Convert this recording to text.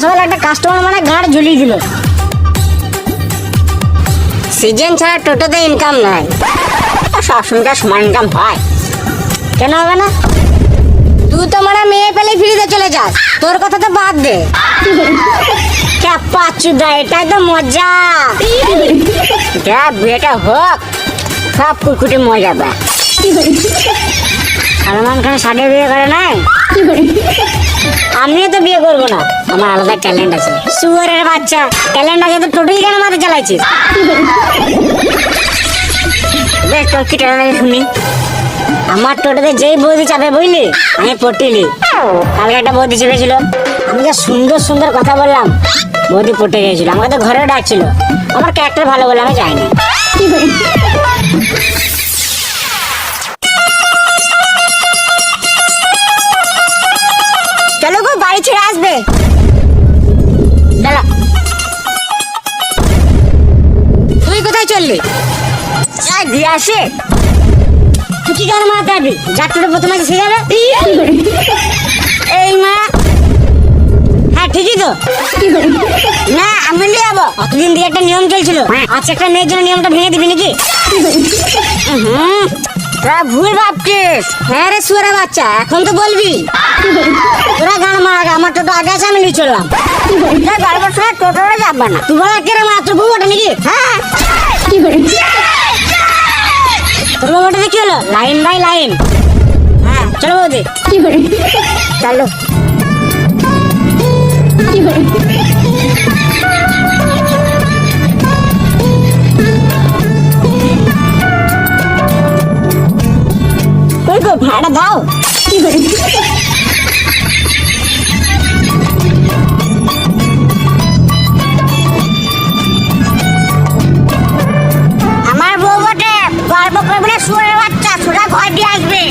সকাল একটা কাস্টমার মানে গাড় ঝুলিয়ে দিল। সিজন ছাড়া টোটোতে ইনকাম নাই, সবসময় সমান ইনকাম হয়, কেন হবে না? তুই তো মানে মেয়ে পেলে ফ্রিতে চলে যাস, তোর কথা তো বাদ দে। পাচুদা, এটাই তো মজা। বিয়েটা হোক, সব কুকুটি মজা পায়। সালমান খান সাথে বিয়ে করে নাই, আমিও তো বিয়ে করবো না, আমার আলাদা ট্যালেন্ট আছে। সুয়ারের বাচ্চা, ট্যালেন্ট আছে তো টোটোই কেন মাথা চালাইছিস? বেশ, তোর কি ট্যালেন্ট আছে শুনি। আমার টোটোতে যেই বৌদি চাপে বুঝলি, আমি পটিলি। কালকে একটা বৌদি চেপেছিল, আমি যা সুন্দর সুন্দর কথা বললাম, বৌদি পটে গিয়েছিল। আমাকে তো ঘরেও ডাকছিল, আমার ক্যারেক্টার ভালো বলে আমি যাইনি। চলো গো, বাড়ি ছেড়ে আসবে। চলো। তুই কোথায় চললি? দিয়ে আসে তুই কি গান মারাতে আসবি? যার টোটো প্রথমে সে যাবে। এই মা, হ্যাঁ ঠিকই তো। না, আমি নিয়ে যাবো। অতদিন দিয়ে একটা নিয়ম চলছিল, আচ্ছা একটা মেয়ের জন্য নিয়মটা ভেঙে দিবি নাকি? তোরা ভুল ভাবছিস। হ্যাঁ রে সুয়ারের বাচ্চা, এখন তো বলবি। তোরা গান মারা, আমার টোটো আগে আছে, আমি নিয়ে চললাম। গল্পের সময় টোটোটা যাবে না। তুই বলা কে রে মা, তোর বউ ওটা নাকি? হ্যাঁ, তোর বউ ওটাতে কি হলো? Line by line. হ্যাঁ চলো বৌদি, চলো। ভাড়া দাও। আমার বউ বটে, গল্প করবে না সুরের বাচ্চা, সোজা ঘর দিয়ে আসবে।